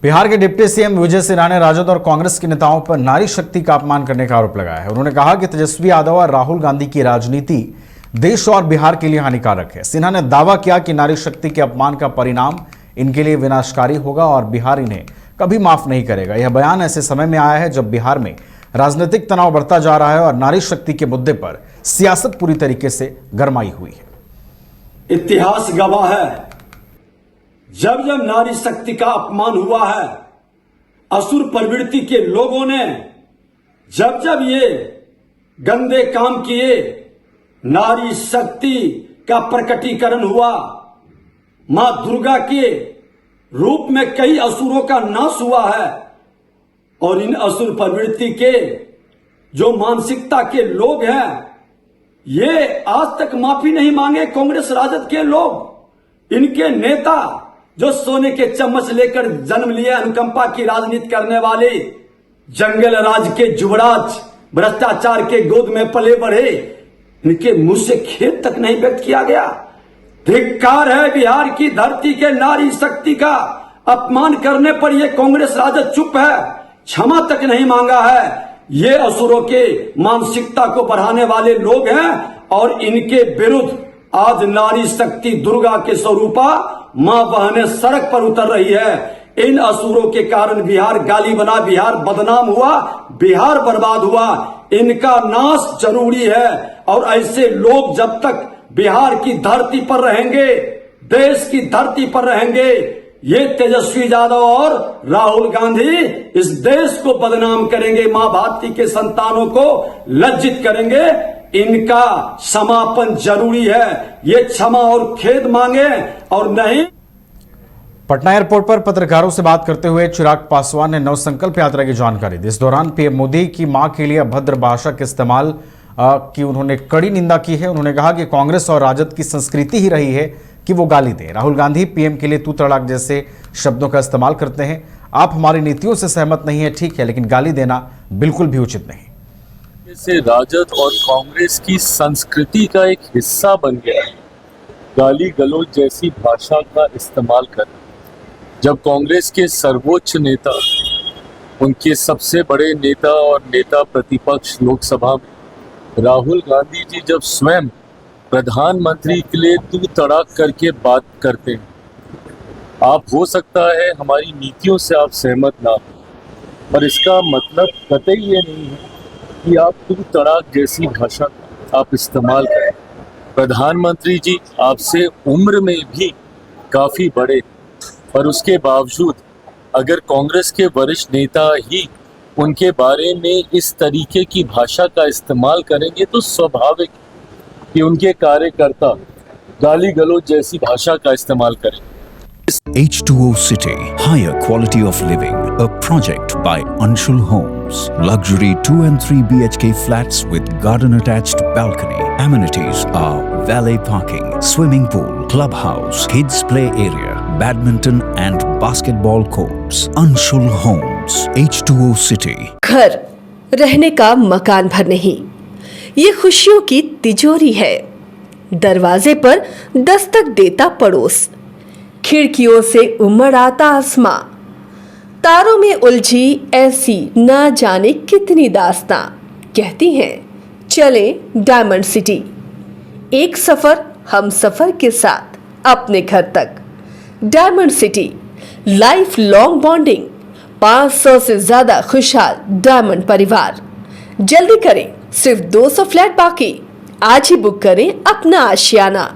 बिहार के deputy CM Vijay Sinha ने राजद और कांग्रेस के नेताओं पर नारी शक्ति का अपमान करने का आरोप लगाया है। उन्होंने कहा कि तेजस्वी यादव और राहुल गांधी की राजनीति देश और बिहार के लिए हानिकारक है। सिन्हा ने दावा किया कि नारी शक्ति के अपमान का परिणाम इनके लिए विनाशकारी होगा और बिहार इन्हें कभी माफ नहीं करेगा। यह बयान ऐसे समय में आया है जब बिहार में राजनीतिक तनाव बढ़ता जा रहा है और नारी शक्ति के मुद्दे पर सियासत पूरी तरीके से गरमाई हुई है। इतिहास गवाह है, जब जब नारी शक्ति का अपमान हुआ है, असुर प्रवृत्ति के लोगों ने जब जब ये गंदे काम किए, नारी शक्ति का प्रकटीकरण हुआ, मां दुर्गा के रूप में कई असुरों का नाश हुआ है। और इन असुर प्रवृत्ति के जो मानसिकता के लोग हैं, ये आज तक माफी नहीं मांगे। कांग्रेस राजद के लोग, इनके नेता जो सोने के चम्मच लेकर जन्म लिए, अनुकंपा की राजनीति करने वाले, जंगल राज के युवराज, भ्रष्टाचार के गोद में पले बढ़े, इनके मुंह से खेद तक नहीं व्यक्त किया गया। धिक्कार है बिहार की धरती के नारी शक्ति का अपमान करने पर यह कांग्रेस राजद चुप है, क्षमा तक नहीं मांगा है। ये असुरों के मानसिकता को बढ़ाने वाले लोग हैं और इनके विरुद्ध आज नारी शक्ति दुर्गा के स्वरूपा मां बहनें सड़क पर उतर रही है। इन असुरों के कारण बिहार गाली बना, बिहार बदनाम हुआ, बिहार बर्बाद हुआ। इनका नाश जरूरी है और ऐसे लोग जब तक बिहार की धरती पर रहेंगे, देश की धरती पर रहेंगे, ये तेजस्वी यादव और राहुल गांधी इस देश को बदनाम करेंगे, मां भारती के संतानों को लज्जित करेंगे। इनका समापन जरूरी है। ये क्षमा और खेद मांगे और नहीं। पटना एयरपोर्ट पर पत्रकारों से बात करते हुए चिराग पासवान ने नवसंकल्प यात्रा की जानकारी दी। इस दौरान पीएम मोदी की मां के लिए अभद्र भाषा के इस्तेमाल की उन्होंने कड़ी निंदा की है। उन्होंने कहा कि कांग्रेस और राजद की संस्कृति ही रही है कि वो गाली दें। राहुल गांधी पीएम के लिए तू तड़ाक जैसे शब्दों का इस्तेमाल करते हैं। आप हमारी नीतियों से सहमत नहीं है, ठीक है, लेकिन गाली देना बिल्कुल भी उचित नहीं। से राजद और कांग्रेस की संस्कृति का एक हिस्सा बन गया है गाली गलौज जैसी भाषा का इस्तेमाल करना। जब कांग्रेस के सर्वोच्च नेता, उनके सबसे बड़े नेता और नेता प्रतिपक्ष लोकसभा में राहुल गांधी जी जब स्वयं प्रधानमंत्री के लिए तू तड़ाक करके बात करते हैं, आप हो सकता है हमारी नीतियों से आप सहमत ना हो, पर इसका मतलब कतई ये नहीं है कि आप तू तड़ाक जैसी भाषा आप इस्तेमाल करें। प्रधानमंत्री जी आपसे उम्र में भी काफ़ी बड़े, पर उसके बावजूद अगर कांग्रेस के वरिष्ठ नेता ही उनके बारे में इस तरीके की भाषा का इस्तेमाल करेंगे तो स्वाभाविक कि उनके कार्यकर्ता गाली गलौज जैसी भाषा का इस्तेमाल करें। H2O City, higher quality of living, a project by Anshul Homes. Luxury 2 and 3 BHK flats with garden attached balcony. Amenities are valet parking, swimming pool, clubhouse, kids play area, badminton and basketball courts. Anshul Homes, H2O City. घर रहने का मकान भर नहीं, ये खुशियों की तिजोरी है। दरवाजे पर दस्तक देता पड़ोस, खिड़कियों से उमड़ आता आसमां, तारों में उलझी ऐसी ना जाने कितनी दास्तां। कहती हैं चले डायमंड सिटी, एक सफर हम सफर के साथ अपने घर तक। Diamond city, life long bonding, 500 से ज्यादा खुशहाल डायमंड परिवार। जल्दी करें, सिर्फ 200 फ्लैट बाकी। आज ही बुक करें अपना आशियाना।